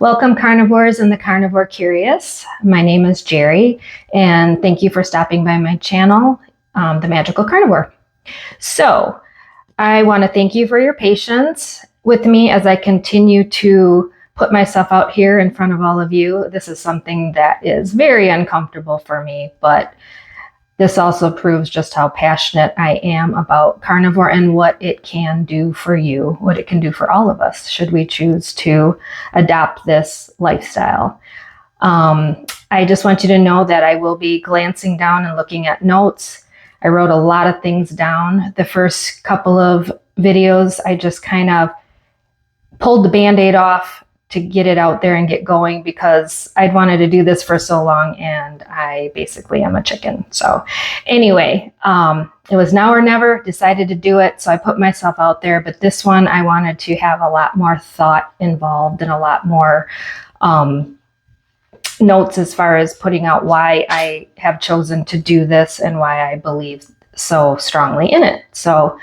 Welcome, carnivores and the carnivore curious. My name is Jerry, and thank you for stopping by my channel, The Magical Carnivore. So, I want to thank you for your patience with me as I continue to put myself out here in front of all of you. This is something that is very uncomfortable for me, but this also proves just how passionate I am about carnivore and what it can do for you, what it can do for all of us, should we choose to adopt this lifestyle. I just want you to know that I will be glancing down and looking at notes. I wrote a lot of things down. The first couple of videos, I just kind of pulled the Band-Aid off to get it out there and get going because I'd wanted to do this for so long and I basically am a chicken. So anyway, it was now or never, decided to do it. So I put myself out there, but this one I wanted to have a lot more thought involved and a lot more notes as far as putting out why I have chosen to do this and why I believe so strongly in it. So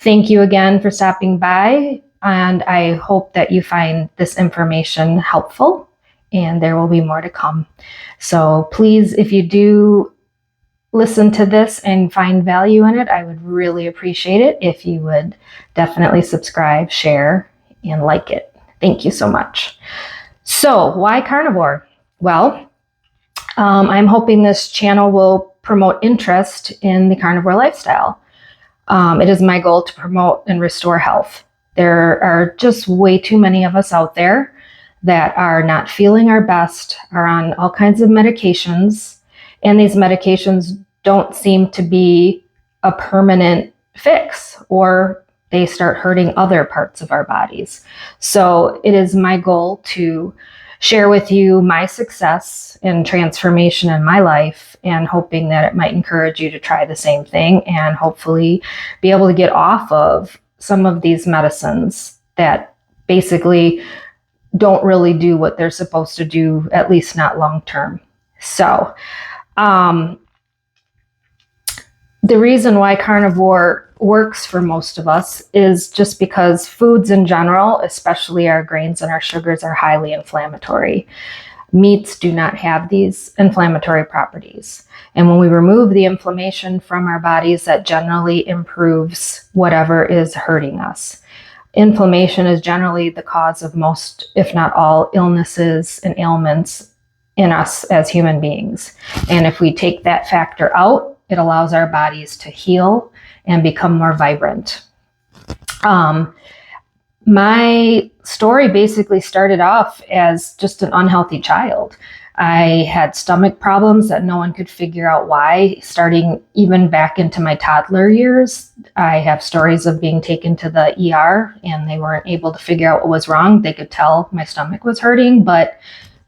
thank you again for stopping by. And I hope that you find this information helpful, and there will be more to come. So please, if you do listen to this and find value in it, I would really appreciate it if you would definitely subscribe, share, and like it. Thank you so much. So why carnivore? Well, I'm hoping this channel will promote interest in the carnivore lifestyle. It is my goal to promote and restore health. There are just way too many of us out there that are not feeling our best, are on all kinds of medications, and these medications don't seem to be a permanent fix, or they start hurting other parts of our bodies. So it is my goal to share with you my success and transformation in my life, and hoping that it might encourage you to try the same thing and hopefully be able to get off of some of these medicines that basically don't really do what they're supposed to do, at least not long term. So the reason why carnivore works for most of us is just because foods in general, especially our grains and our sugars, are highly inflammatory. Meats do not have these inflammatory properties. And when we remove the inflammation from our bodies, that generally improves whatever is hurting us. Inflammation is generally the cause of most, if not all, illnesses and ailments in us as human beings. And if we take that factor out, it allows our bodies to heal and become more vibrant. My story basically started off as just an unhealthy child. I had stomach problems that no one could figure out why, starting even back into my toddler years. I have stories of being taken to the ER and they weren't able to figure out what was wrong. They could tell my stomach was hurting, but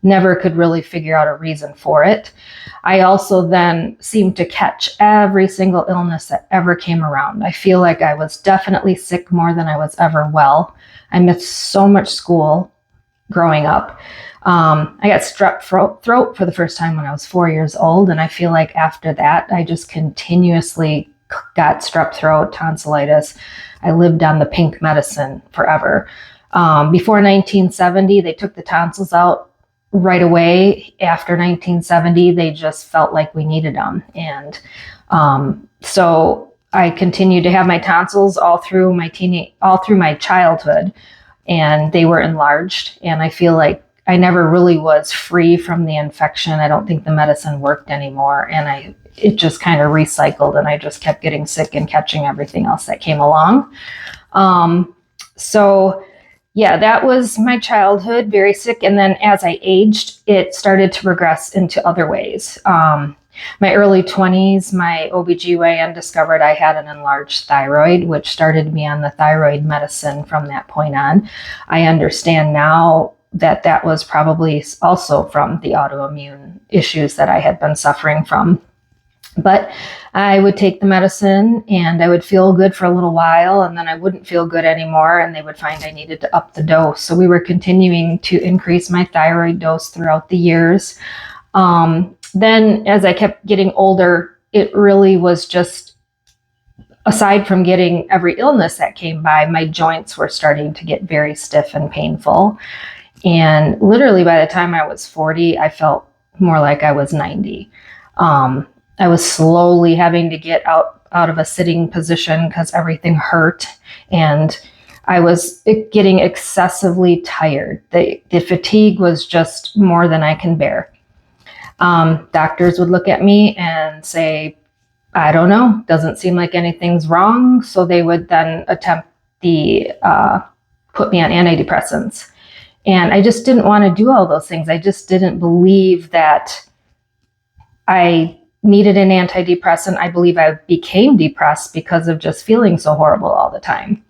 never could really figure out a reason for it. I also then seemed to catch every single illness that ever came around. I feel like I was definitely sick more than I was ever well. I missed so much school growing up. I got strep throat for the first time when I was 4 years old. And I feel like after that, I just continuously got strep throat, tonsillitis. I lived on the pink medicine forever. Before 1970, they took the tonsils out right away. After 1970, they just felt like we needed them. And so I continued to have my tonsils all through my childhood, and they were enlarged. And I feel like I never really was free from the infection. I don't think the medicine worked anymore, and it just kind of recycled, and I just kept getting sick and catching everything else that came along. So yeah, that was my childhood, very sick. And then as I aged, it started to progress into other ways. My early 20s, my OBGYN discovered I had an enlarged thyroid, which started me on the thyroid medicine from that point on. I understand now that that was probably also from the autoimmune issues that I had been suffering from. But I would take the medicine and I would feel good for a little while, and then I wouldn't feel good anymore, and they would find I needed to up the dose. So we were continuing to increase my thyroid dose throughout the years. Then as I kept getting older, it really was just, aside from getting every illness that came by, my joints were starting to get very stiff and painful. And literally by the time I was 40, I felt more like I was 90. I was slowly having to get out of a sitting position because everything hurt. And I was getting excessively tired. The fatigue was just more than I can bear. Doctors would look at me and say, I don't know, doesn't seem like anything's wrong. So they would then attempt put me on antidepressants. And I just didn't want to do all those things. I just didn't believe that I needed an antidepressant. I believe I became depressed because of just feeling so horrible all the time.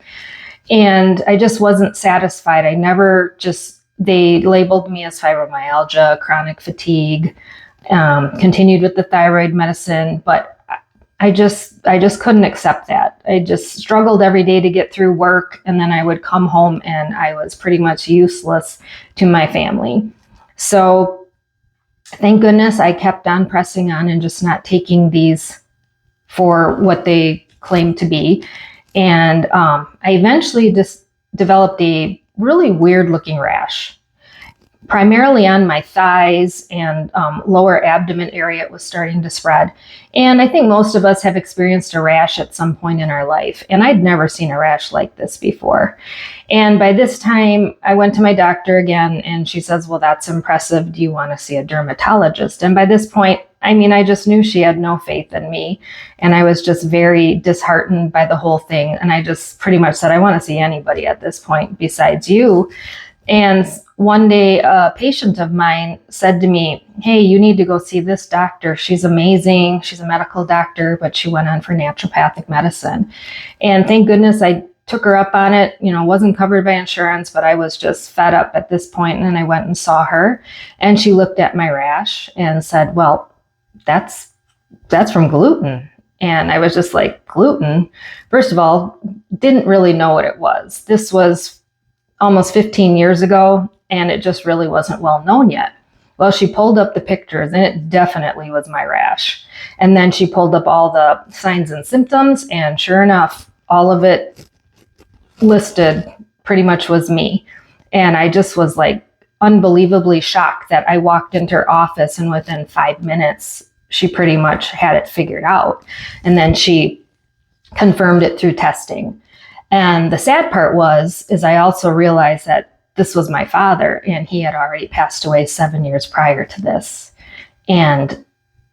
And I just wasn't satisfied. They labeled me as fibromyalgia, chronic fatigue, continued with the thyroid medicine, but I just couldn't accept that. I just struggled every day to get through work, and then I would come home and I was pretty much useless to my family. So thank goodness I kept on pressing on and just not taking these for what they claimed to be. And I eventually just developed a really weird looking rash, primarily on my thighs and lower abdomen area. It was starting to spread. And I think most of us have experienced a rash at some point in our life. And I'd never seen a rash like this before. And by this time, I went to my doctor again, and she says, well, that's impressive. Do you want to see a dermatologist? And by this point, I just knew she had no faith in me. And I was just very disheartened by the whole thing. And I just pretty much said, I want to see anybody at this point besides you. And one day, a patient of mine said to me, hey, you need to go see this doctor. She's amazing. She's a medical doctor, but she went on for naturopathic medicine. And thank goodness I took her up on it. Wasn't covered by insurance, but I was just fed up at this point. And then I went and saw her, and she looked at my rash and said, well, that's from gluten. And I was just like, gluten? First of all, didn't really know what it was. This was almost 15 years ago, and it just really wasn't well known yet. Well, she pulled up the pictures, and it definitely was my rash. And then she pulled up all the signs and symptoms, and sure enough, all of it listed pretty much was me. And I just was like unbelievably shocked that I walked into her office, and within 5 minutes, she pretty much had it figured out. And then she confirmed it through testing. And the sad part is I also realized that this was my father, and he had already passed away 7 years prior to this. And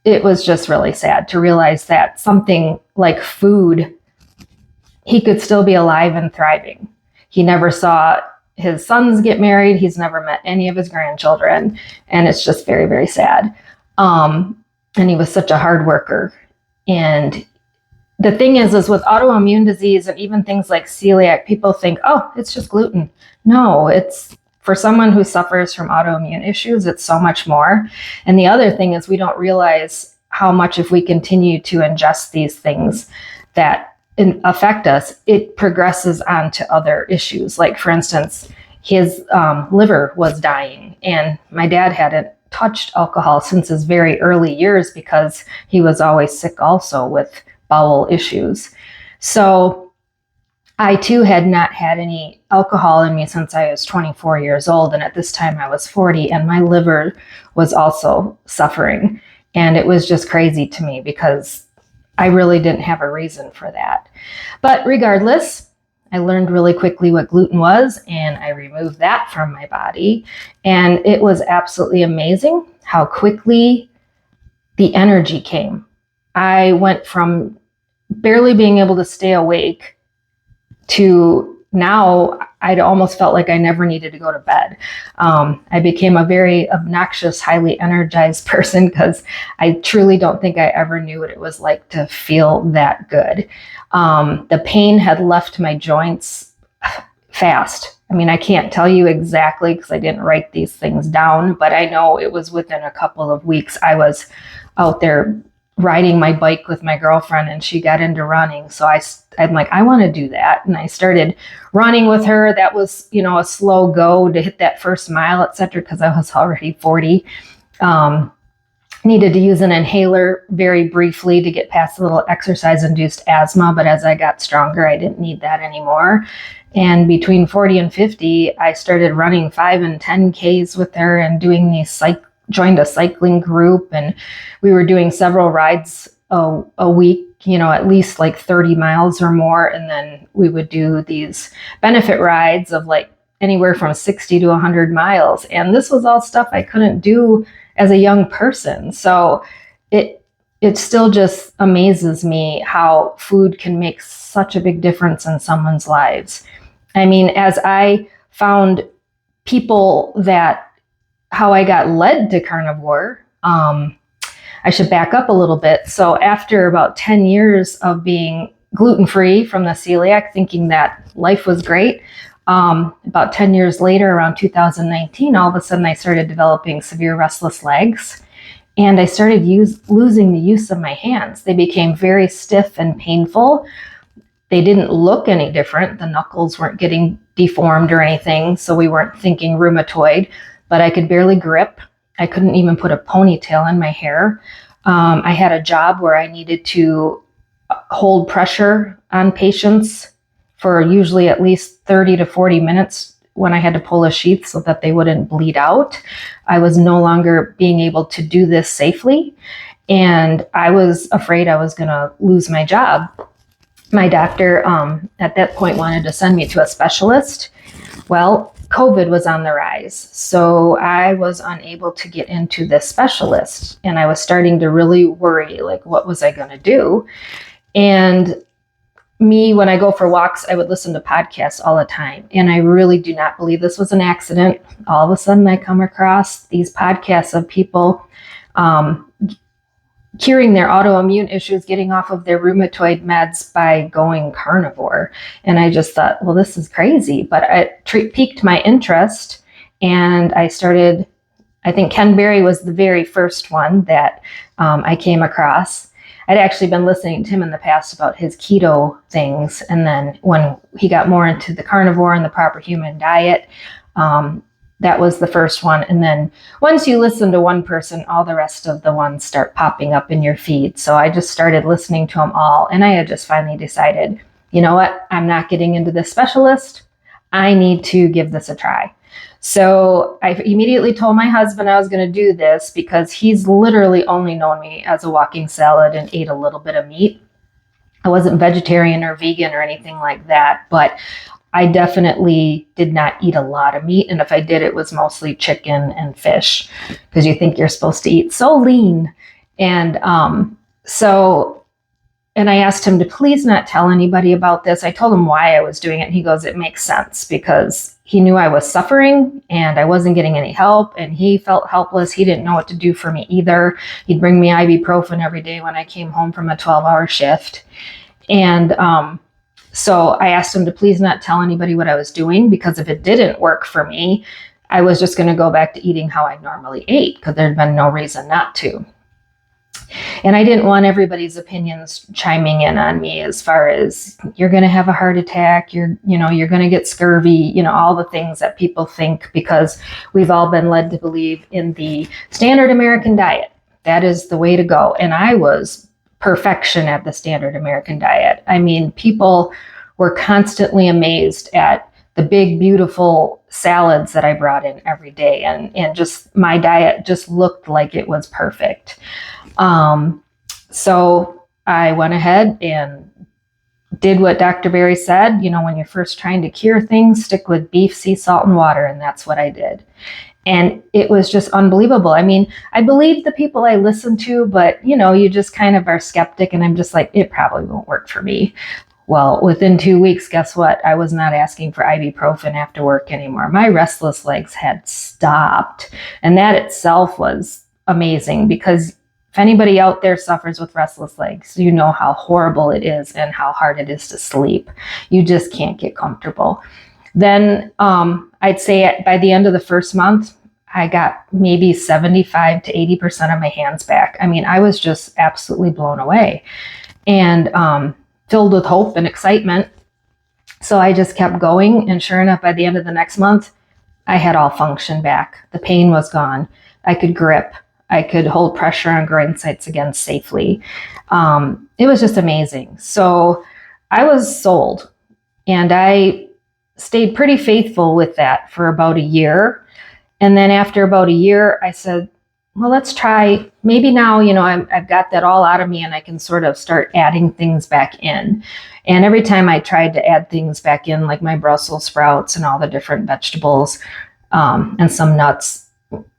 it was just really sad to realize that something like food, he could still be alive and thriving. He never saw his sons get married. He's never met any of his grandchildren. And it's just very, very sad. And he was such a hard worker. And the thing is with autoimmune disease and even things like celiac, people think, oh, it's just gluten. No, it's for someone who suffers from autoimmune issues, it's so much more. And the other thing is we don't realize how much if we continue to ingest these things that affect us, it progresses on to other issues. Like, for instance, his liver was dying, and my dad hadn't touched alcohol since his very early years because he was always sick also with bowel issues. So I too had not had any alcohol in me since I was 24 years old. And at this time I was 40, and my liver was also suffering. And it was just crazy to me because I really didn't have a reason for that. But regardless, I learned really quickly what gluten was, and I removed that from my body. And it was absolutely amazing how quickly the energy came. I went from barely being able to stay awake to now I almost felt like I never needed to go to bed. I became a very obnoxious, highly energized person because I truly don't think I ever knew what it was like to feel that good. The pain had left my joints fast. I can't tell you exactly because I didn't write these things down, but I know it was within a couple of weeks. I was out there riding my bike with my girlfriend, and she got into running. So I'm like, I want to do that. And I started running with her. That was, a slow go to hit that first mile, etc., because I was already 40. Needed to use an inhaler very briefly to get past a little exercise-induced asthma. But as I got stronger, I didn't need that anymore. And between 40 and 50, I started running 5 and 10Ks with her and doing joined a cycling group. And we were doing several rides a week, at least like 30 miles or more. And then we would do these benefit rides of like anywhere from 60 to 100 miles. And this was all stuff I couldn't do as a young person. So it still just amazes me how food can make such a big difference in someone's lives. I mean, as I found people how I got led to carnivore, I should back up a little bit. So after about 10 years of being gluten-free from the celiac, thinking that life was great, about 10 years later, around 2019, all of a sudden I started developing severe restless legs. And I started losing the use of my hands. They became very stiff and painful. They didn't look any different. The knuckles weren't getting deformed or anything, so we weren't thinking rheumatoid, but I could barely grip. I couldn't even put a ponytail in my hair. I had a job where I needed to hold pressure on patients for usually at least 30 to 40 minutes when I had to pull a sheath so that they wouldn't bleed out. I was no longer being able to do this safely, and I was afraid I was going to lose my job. My doctor at that point wanted to send me to a specialist. Well, COVID was on the rise, so I was unable to get into this specialist, and I was starting to really worry, like, what was I going to do? And when I go for walks, I would listen to podcasts all the time. And I really do not believe this was an accident. All of a sudden, I come across these podcasts of people curing their autoimmune issues, getting off of their rheumatoid meds by going carnivore. And I just thought, well, this is crazy. But it piqued my interest. And I started, I think Ken Berry was the very first one that I came across. I'd actually been listening to him in the past about his keto things. And then when he got more into the carnivore and the proper human diet, that was the first one. And then once you listen to one person, all the rest of the ones start popping up in your feed. So I just started listening to them all. And I had just finally decided, you know what? I'm not getting into this specialist. I need to give this a try. So I immediately told my husband I was going to do this because he's literally only known me as a walking salad and ate a little bit of meat. I wasn't vegetarian or vegan or anything like that, but I definitely did not eat a lot of meat. And if I did, it was mostly chicken and fish because you think you're supposed to eat so lean. And and I asked him to please not tell anybody about this. I told him why I was doing it. And he goes, it makes sense because he knew I was suffering and I wasn't getting any help and he felt helpless. He didn't know what to do for me either. He'd bring me ibuprofen every day when I came home from a 12-hour shift. And so I asked him to please not tell anybody what I was doing because if it didn't work for me, I was just going to go back to eating how I normally ate because there'd been no reason not to. And I didn't want everybody's opinions chiming in on me as far as you're going to have a heart attack, you're going to get scurvy, all the things that people think because we've all been led to believe in the standard American diet. That is the way to go. And I was perfection at the standard American diet. I mean, people were constantly amazed at the big, beautiful salads that I brought in every day. And just my diet just looked like it was perfect. So I went ahead and did what Dr. Berry said. When you're first trying to cure things, stick with beef, sea salt, and water. And that's what I did. And it was just unbelievable. I mean, I believed the people I listened to, but you just kind of are skeptic. And I'm just like, it probably won't work for me. Well, within 2 weeks, guess what? I was not asking for ibuprofen after work anymore. My restless legs had stopped. And that itself was amazing because if anybody out there suffers with restless legs, you know how horrible it is and how hard it is to sleep. You just can't get comfortable. Then I'd say by the end of the first month, I got maybe 75 to 80% of my hands back. I mean, I was just absolutely blown away and filled with hope and excitement. So I just kept going. And sure enough, by the end of the next month, I had all function back. The pain was gone. I could grip. I could hold pressure on groin sites again safely. It was just amazing. So I was sold. And I stayed pretty faithful with that for about a year. And then after about a year, I said, well, let's try, maybe now, I've got that all out of me and I can sort of start adding things back in. And every time I tried to add things back in, like my Brussels sprouts and all the different vegetables, and some nuts,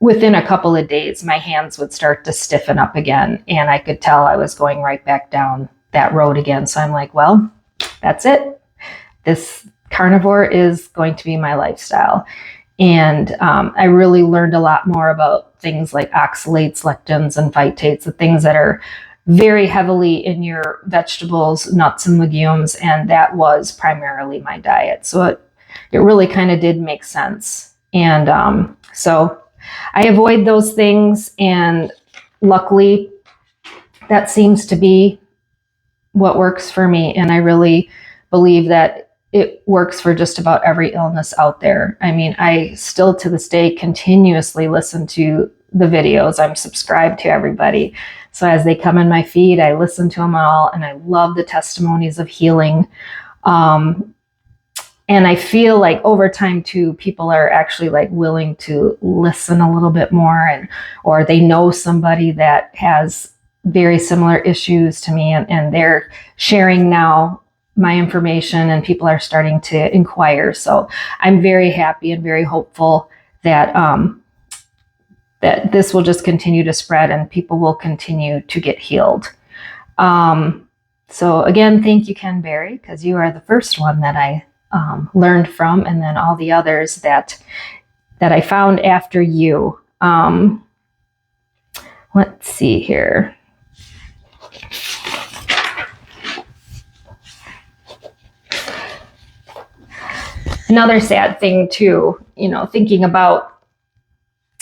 within a couple of days, my hands would start to stiffen up again. And I could tell I was going right back down that road again. So I'm like, well, that's it. This carnivore is going to be my lifestyle. And I really learned a lot more about things like oxalates, lectins, and phytates, the things that are very heavily in your vegetables, nuts, and legumes. And that was primarily my diet. So it really kind of did make sense. And so I avoid those things. And luckily, that seems to be what works for me. And I really believe that it works for just about every illness out there. I mean, I still to this day continuously listen to the videos. I'm subscribed to everybody. So as they come in my feed, I listen to them all, and I love the testimonies of healing. And I feel like over time too, people are actually like willing to listen a little bit more, or they know somebody that has very similar issues to me, and they're sharing now my information, and people are starting to inquire. So I'm very happy and very hopeful that that this will just continue to spread and people will continue to get healed. So again, thank you, Ken Berry, because you are the first one that I learned from, and then all the others that I found after you. Let's see here. Another sad thing too, thinking about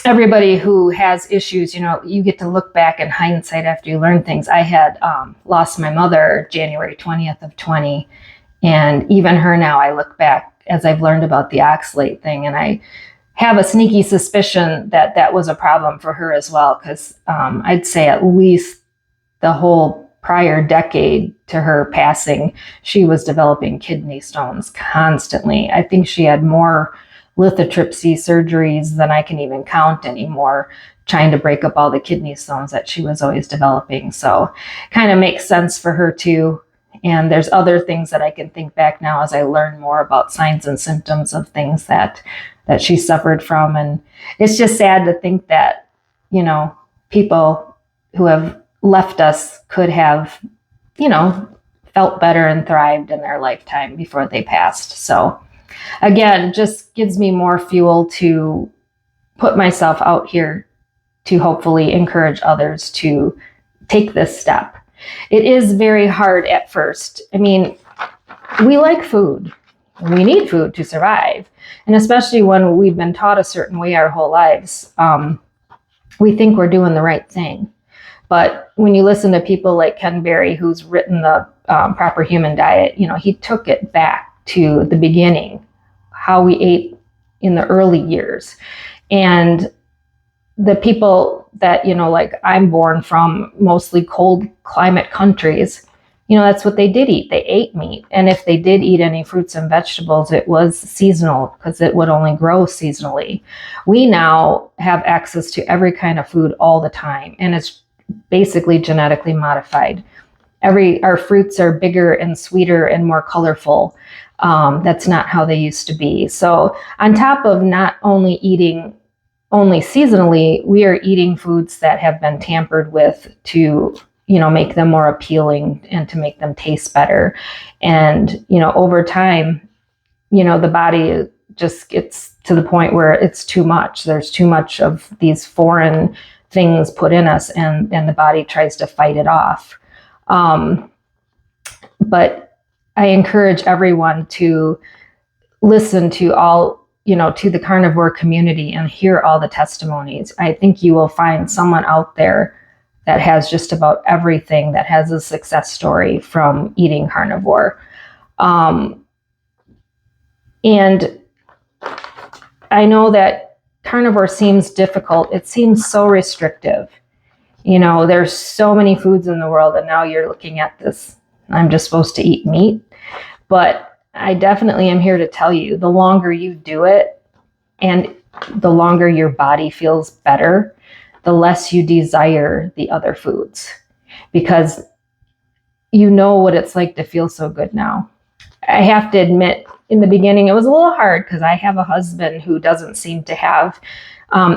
everybody who has issues, you get to look back in hindsight after you learn things. I had lost my mother January 20th of 20. And even her now, I look back as I've learned about the oxalate thing, and I have a sneaky suspicion that that was a problem for her as well. Because I'd say at least the whole prior decade to her passing, she was developing kidney stones constantly. I think she had more lithotripsy surgeries than I can even count anymore, trying to break up all the kidney stones that she was always developing. So kind of makes sense for her too. And there's other things that I can think back now as I learn more about signs and symptoms of things that she suffered from. And it's just sad to think that, people who have left us could have, felt better and thrived in their lifetime before they passed. So again, just gives me more fuel to put myself out here to hopefully encourage others to take this step. It is very hard at first. I mean, we like food. We need food to survive. And especially when we've been taught a certain way our whole lives, we think we're doing the right thing. But when you listen to people like Ken Berry, who's written the Proper Human Diet, he took it back to the beginning, how we ate in the early years. And the people that, like I'm born from, mostly cold climate countries, that's what they did eat. They ate meat. And if they did eat any fruits and vegetables, it was seasonal because it would only grow seasonally. We now have access to every kind of food all the time, and it's basically genetically modified. Our fruits are bigger and sweeter and more colorful. That's not how they used to be. So on top of not only eating only seasonally, we are eating foods that have been tampered with to, make them more appealing and to make them taste better. And, over time, the body just gets to the point where it's too much. There's too much of these foreign things put in us, and the body tries to fight it off. But I encourage everyone to listen to all, to the carnivore community and hear all the testimonies. I think you will find someone out there that has just about everything, that has a success story from eating carnivore. And I know that carnivore seems difficult. It seems so restrictive. There's so many foods in the world, and now you're looking at this, I'm just supposed to eat meat. But I definitely am here to tell you, the longer you do it and the longer your body feels better, the less you desire the other foods, because you know what it's like to feel so good now. I have to admit, in the beginning, it was a little hard because I have a husband who doesn't seem to have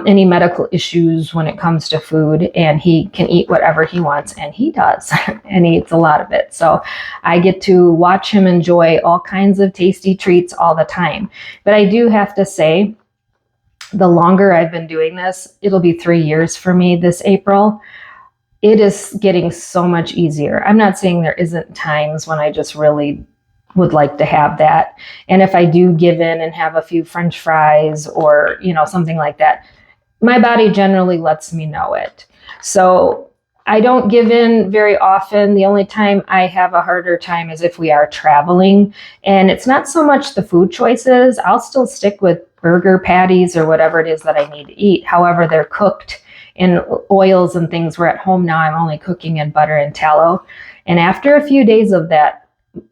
any medical issues when it comes to food, and he can eat whatever he wants, and he does, and he eats a lot of it. So I get to watch him enjoy all kinds of tasty treats all the time. But I do have to say, the longer I've been doing this, it'll be 3 years for me this April. It is getting so much easier. I'm not saying there isn't times when I just really would like to have that. And if I do give in and have a few French fries or, something like that, my body generally lets me know it. So I don't give in very often. The only time I have a harder time is if we are traveling. And it's not so much the food choices. I'll still stick with burger patties or whatever it is that I need to eat. However, they're cooked in oils and things, where at home now I'm only cooking in butter and tallow. And after a few days of that,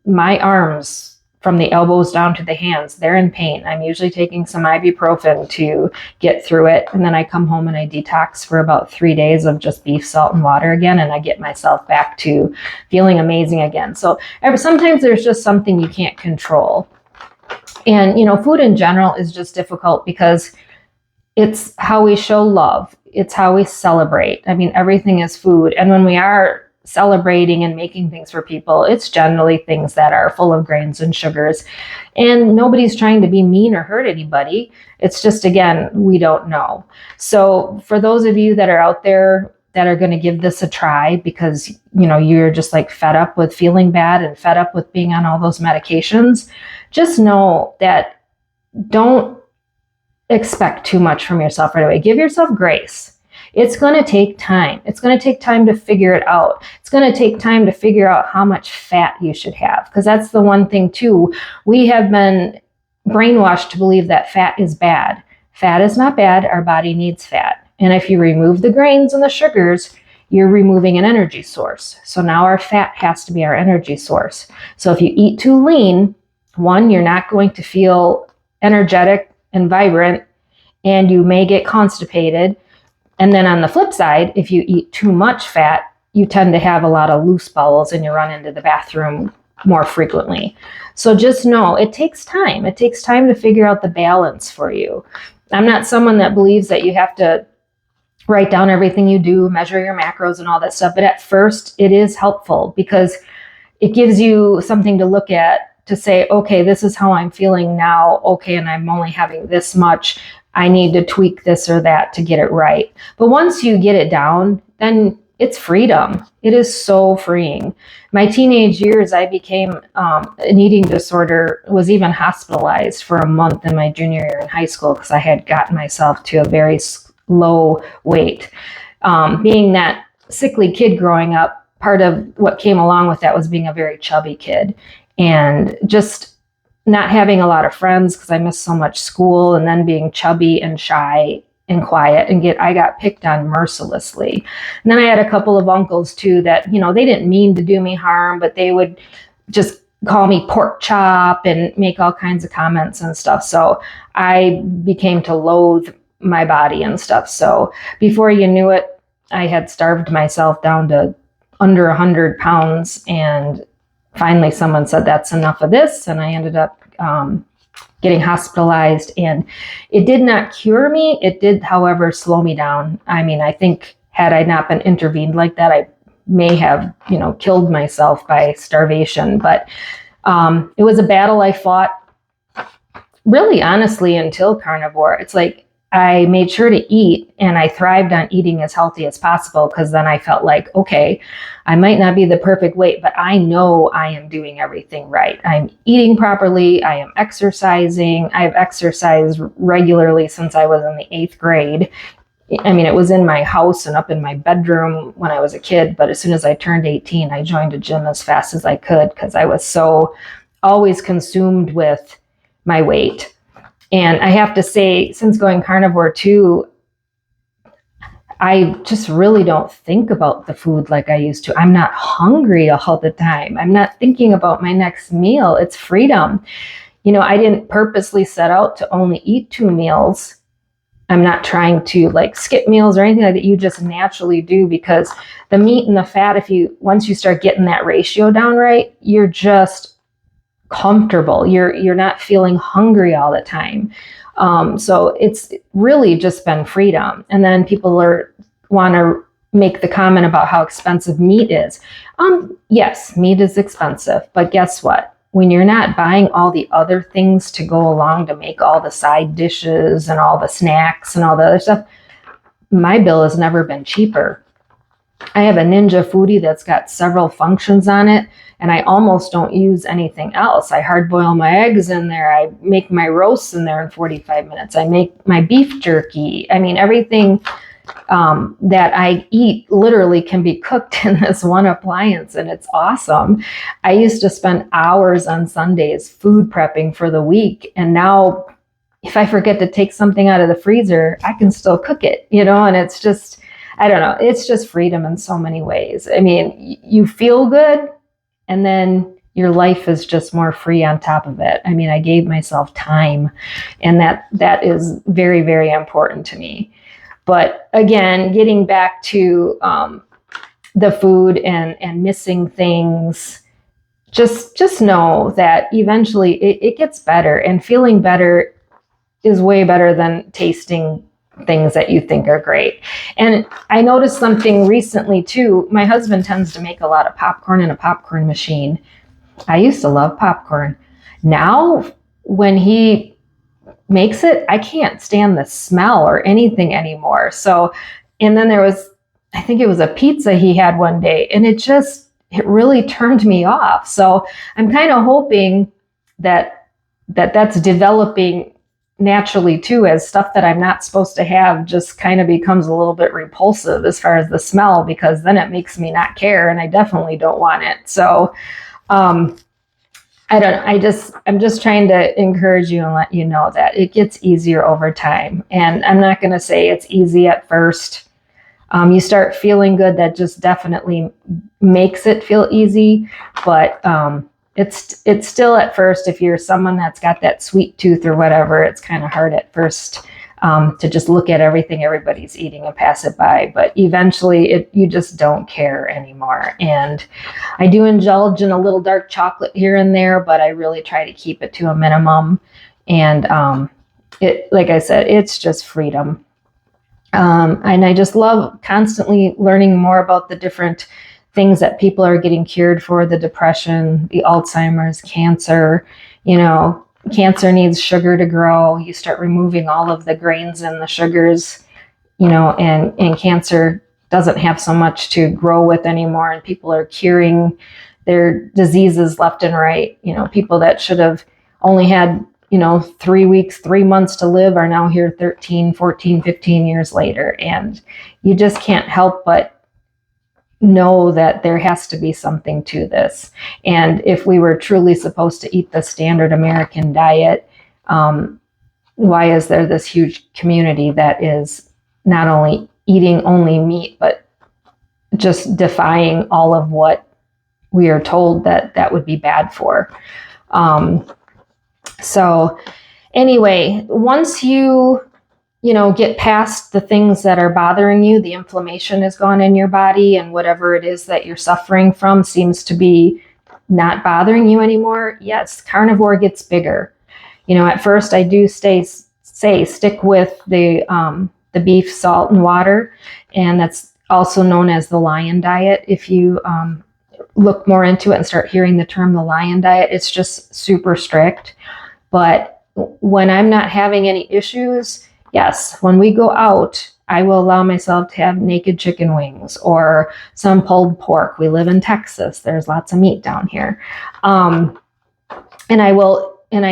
my arms from the elbows down to the hands, they're in pain. I'm usually taking some ibuprofen to get through it. And then I come home and I detox for about 3 days of just beef, salt, and water again. And I get myself back to feeling amazing again. So sometimes there's just something you can't control. And, food in general is just difficult because it's how we show love. It's how we celebrate. I mean, everything is food. And when we are celebrating and making things for people, it's generally things that are full of grains and sugars. And nobody's trying to be mean or hurt anybody. It's just, again, we don't know. So for those of you that are out there that are going to give this a try because, you're just like fed up with feeling bad and fed up with being on all those medications, just know that don't expect too much from yourself right away. Give yourself grace. It's going to take time. It's going to take time to figure it out. It's going to take time to figure out how much fat you should have, because that's the one thing too. We have been brainwashed to believe that fat is bad. Fat is not bad. Our body needs fat. And if you remove the grains and the sugars, you're removing an energy source. So now our fat has to be our energy source. So if you eat too lean, one, you're not going to feel energetic and vibrant, and you may get constipated. And then on the flip side, if you eat too much fat, you tend to have a lot of loose bowels and you run into the bathroom more frequently. So just know it takes time. It takes time to figure out the balance for you. I'm not someone that believes that you have to write down everything you do, measure your macros and all that stuff. But at first, it is helpful because it gives you something to look at to say, okay, this is how I'm feeling now. Okay, and I'm only having this much. I need to tweak this or that to get it right. But once you get it down, then it's freedom. It is so freeing. My teenage years, I became an eating disorder, was even hospitalized for a month in my junior year in high school because I had gotten myself to a very low weight. Being that sickly kid growing up, part of what came along with that was being a very chubby kid and just not having a lot of friends because I missed so much school, and then being chubby and shy and quiet, and I got picked on mercilessly. And then I had a couple of uncles too that, they didn't mean to do me harm, but they would just call me pork chop and make all kinds of comments and stuff. So I became to loathe my body and stuff. So before you knew it, I had starved myself down to under 100 pounds, and finally someone said that's enough of this, and I ended up getting hospitalized, and it did not cure me. It did, however, slow me down. I mean, I think had I not been intervened like that, I may have, killed myself by starvation. But it was a battle I fought really honestly until Carnivore. It's like I made sure to eat, and I thrived on eating as healthy as possible, because then I felt like, okay, I might not be the perfect weight, but I know I am doing everything right. I'm eating properly. I am exercising. I've exercised regularly since I was in the 8th grade. I mean, it was in my house and up in my bedroom when I was a kid, but as soon as I turned 18, I joined a gym as fast as I could because I was so always consumed with my weight. And I have to say, since going carnivore too, I just really don't think about the food like I used to. I'm not hungry all the time. I'm not thinking about my next meal. It's freedom. I didn't purposely set out to only eat 2 meals. I'm not trying to like skip meals or anything like that. You just naturally do, because the meat and the fat, once you start getting that ratio down right, you're just comfortable. You're not feeling hungry all the time. So it's really just been freedom. And then people want to make the comment about how expensive meat is. Yes, meat is expensive, but guess what? When you're not buying all the other things to go along to make all the side dishes and all the snacks and all the other stuff, my bill has never been cheaper. I have a Ninja Foodie that's got several functions on it, and I almost don't use anything else. I hard boil my eggs in there. I make my roasts in there in 45 minutes. I make my beef jerky. I mean, everything that I eat literally can be cooked in this one appliance, and it's awesome. I used to spend hours on Sundays food prepping for the week, and now if I forget to take something out of the freezer, I can still cook it, and it's just, I don't know, it's just freedom in so many ways. I mean, you feel good, and then your life is just more free on top of it. I mean, I gave myself time, and that is very, very important to me. But again, getting back to the food and missing things, just know that eventually it gets better, and feeling better is way better than tasting things that you think are great. And I noticed something recently too. My husband tends to make a lot of popcorn in a popcorn machine. I used to love popcorn. Now, when he makes it, I can't stand the smell or anything anymore. So, and then I think it was a pizza he had one day, and it really turned me off. So I'm kind of hoping that's developing naturally too, as stuff that I'm not supposed to have just kind of becomes a little bit repulsive as far as the smell, because then it makes me not care, and I definitely don't want it. So, I don't know. I'm just trying to encourage you and let you know that it gets easier over time. And I'm not going to say it's easy at first. You start feeling good, that just definitely makes it feel easy. But it's still at first, if you're someone that's got that sweet tooth or whatever, it's kind of hard at first to just look at everything everybody's eating and pass it by. But eventually you just don't care anymore. And I do indulge in a little dark chocolate here and there, but I really try to keep it to a minimum. And like I said, it's just freedom. And I just love constantly learning more about the different things that people are getting cured for: the depression, the Alzheimer's, cancer. Cancer needs sugar to grow. You start removing all of the grains and the sugars, and cancer doesn't have so much to grow with anymore, and people are curing their diseases left and right. People that should have only had 3 weeks, 3 months to live are now here 13, 14, 15 years later. And you just can't help but know that there has to be something to this. And if we were truly supposed to eat the standard American diet, why is there this huge community that is not only eating only meat, but just defying all of what we are told that would be bad for? So anyway, once you get past the things that are bothering you, the inflammation is gone in your body, and whatever it is that you're suffering from seems to be not bothering you anymore. Yes, carnivore gets bigger. At first I do stick with the beef, salt, and water, and that's also known as the lion diet. If you look more into it and start hearing the term the lion diet, it's just super strict. But when I'm not having any issues, yes, when we go out, I will allow myself to have naked chicken wings or some pulled pork. We live in Texas. There's lots of meat down here. And I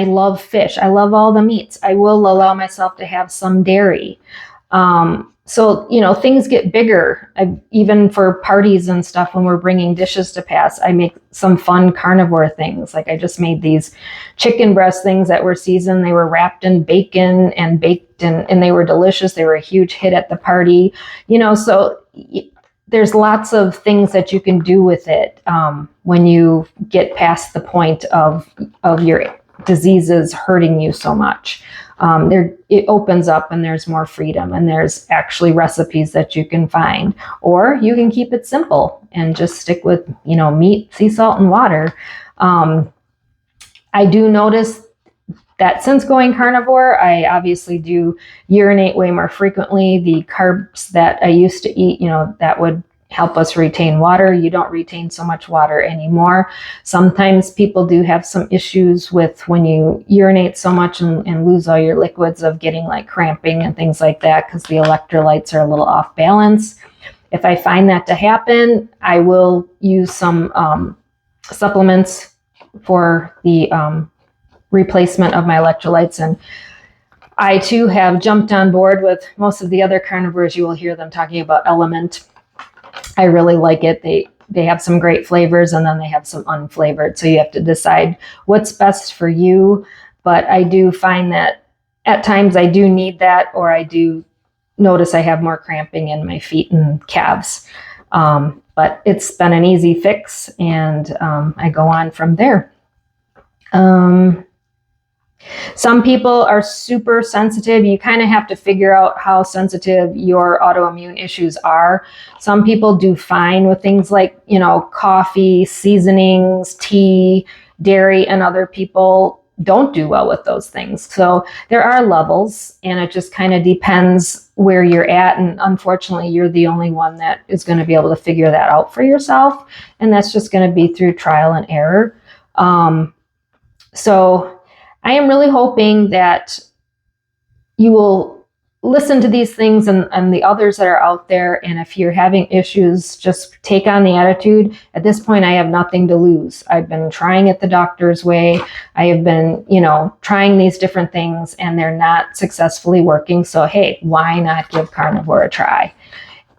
love fish. I love all the meats. I will allow myself to have some dairy. So, things get bigger. Even for parties and stuff, when we're bringing dishes to pass, I make some fun carnivore things. Like I just made these chicken breast things that were seasoned. They were wrapped in bacon and baked baked, and they were delicious. They were a huge hit at the party, so there's lots of things that you can do with it when you get past the point of your diseases hurting you so much. It opens up and there's more freedom, and there's actually recipes that you can find, or you can keep it simple and just stick with, meat, sea salt, and water. I do notice that since going carnivore, I obviously do urinate way more frequently. The carbs that I used to eat, that would help us retain water. You don't retain so much water anymore. Sometimes people do have some issues with when you urinate so much and lose all your liquids, of getting like cramping and things like that, because the electrolytes are a little off balance. If I find that to happen, I will use some supplements for the replacement of my electrolytes. And I too have jumped on board with most of the other carnivores. You will hear them talking about Element. I really like it. They have some great flavors, and then they have some unflavored. So you have to decide what's best for you. But I do find that at times I do need that, or I do notice I have more cramping in my feet and calves. But it's been an easy fix, and I go on from there. Some people are super sensitive. You kind of have to figure out how sensitive your autoimmune issues are. Some people do fine with things like, coffee, seasonings, tea, dairy, and other people don't do well with those things. So there are levels, and it just kind of depends where you're at. And unfortunately, you're the only one that is going to be able to figure that out for yourself. And that's just going to be through trial and error. So I am really hoping that you will listen to these things and the others that are out there. And if you're having issues, just take on the attitude. At this point, I have nothing to lose. I've been trying it the doctor's way. I have been, trying these different things, and they're not successfully working. So, hey, why not give carnivore a try?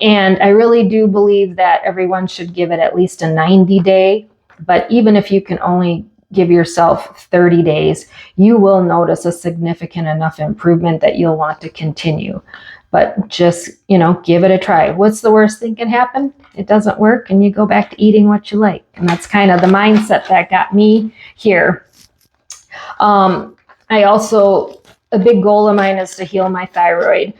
And I really do believe that everyone should give it at least a 90-day. But even if you can only give yourself 30 days, you will notice a significant enough improvement that you'll want to continue. But just, give it a try. What's the worst thing can happen? It doesn't work, and you go back to eating what you like. And that's kind of the mindset that got me here. I also, a big goal of mine is to heal my thyroid.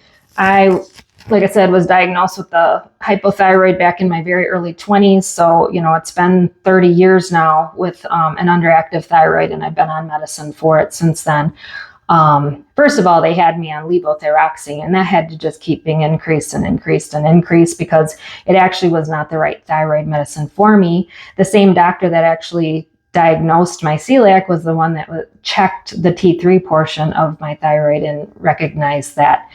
Like I said, was diagnosed with the hypothyroid back in my very early 20s. So, it's been 30 years now with an underactive thyroid, and I've been on medicine for it since then. First of all, they had me on levothyroxine, and that had to just keep being increased and increased and increased, because it actually was not the right thyroid medicine for me. The same doctor that actually diagnosed my celiac was the one that checked the T3 portion of my thyroid and recognized that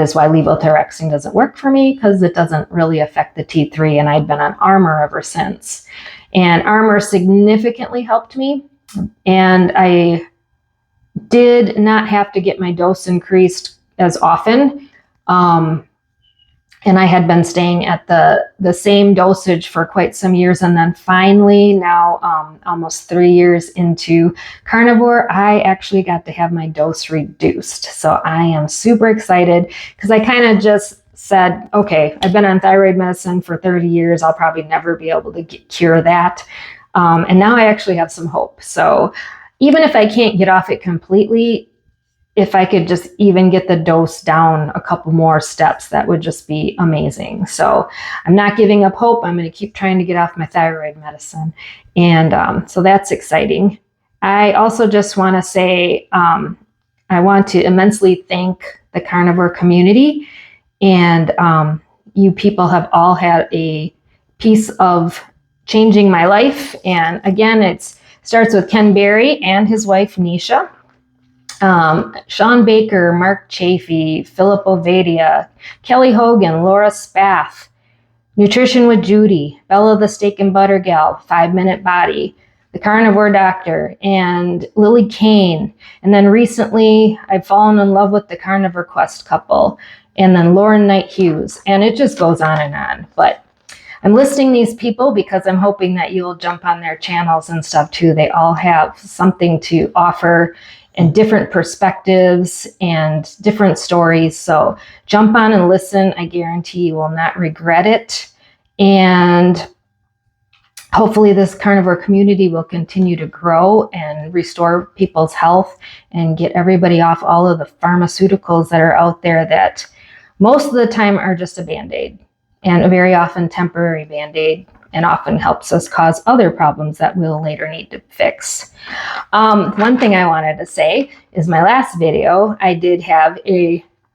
is why levothyroxine doesn't work for me, because it doesn't really affect the T3. And I'd been on Armour ever since. And Armour significantly helped me. And I did not have to get my dose increased as often. And I had been staying at the same dosage for quite some years. And then finally, now almost 3 years into carnivore, I actually got to have my dose reduced. So I am super excited, because I kind of just said, okay, I've been on thyroid medicine for 30 years. I'll probably never be able to cure that. And now I actually have some hope. So even if I can't get off it completely, if I could just even get the dose down a couple more steps, that would just be amazing. So I'm not giving up hope. I'm going to keep trying to get off my thyroid medicine. And so that's exciting. I also just want to say, I want to immensely thank the carnivore community. And you people have all had a piece of changing my life. And again, it starts with Ken Berry and his wife, Nisha. Sean Baker, Mark Chafee, Philip Ovadia, Kelly Hogan, Laura Spath, Nutrition with Judy, Bella the Steak and Butter Gal, 5 Minute Body, The Carnivore Doctor, and Lily Kane. And then recently, I've fallen in love with the Carnivore Quest couple, and then Lauren Knight Hughes, and it just goes on and on. But I'm listing these people because I'm hoping that you'll jump on their channels and stuff too. They all have something to offer. and different perspectives and different stories. So jump on and listen. I guarantee you will not regret it. And hopefully this carnivore community will continue to grow and restore people's health and get everybody off all of the pharmaceuticals that are out there that most of the time are just a Band-Aid, and a very often temporary Band-Aid, and often helps us cause other problems that we'll later need to fix. One thing I wanted to say is my last video, I did have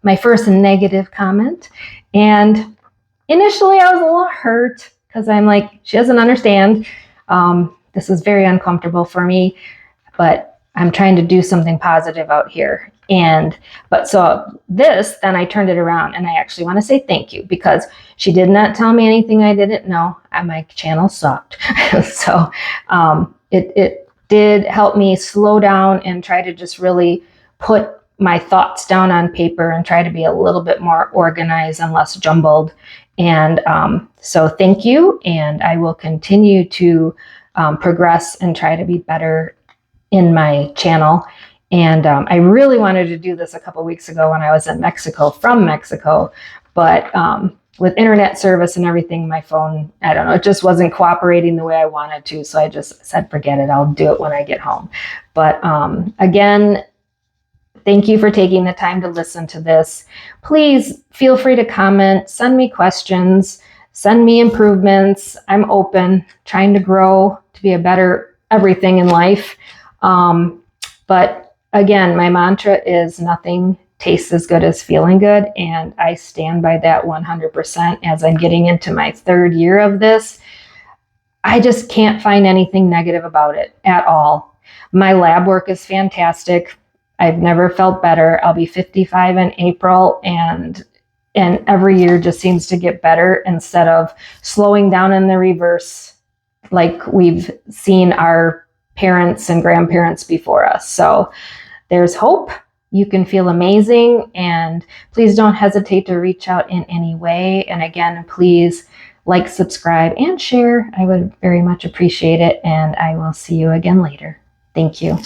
my first negative comment, and initially I was a little hurt because I'm like, she doesn't understand. This is very uncomfortable for me, but I'm trying to do something positive out here. Then I turned it around, and I actually want to say thank you, because she did not tell me anything I didn't know, and my channel sucked. So it did help me slow down and try to just really put my thoughts down on paper and try to be a little bit more organized and less jumbled. And so thank you, and I will continue to progress and try to be better in my channel. And I really wanted to do this a couple weeks ago when I was in Mexico, from Mexico, but with internet service and everything, my phone, I don't know, it just wasn't cooperating the way I wanted to. So I just said, forget it, I'll do it when I get home. But again, thank you for taking the time to listen to this. Please feel free to comment, send me questions, send me improvements. I'm open, trying to grow to be a better everything in life. But again, my mantra is nothing tastes as good as feeling good. And I stand by that 100% as I'm getting into my 3rd year of this. I just can't find anything negative about it at all. My lab work is fantastic. I've never felt better. I'll be 55 in April, and every year just seems to get better instead of slowing down in the reverse like we've seen our parents and grandparents before us. So there's hope. You can feel amazing, and please don't hesitate to reach out in any way. And again, please like, subscribe, and share. I would very much appreciate it, and I will see you again later. Thank you.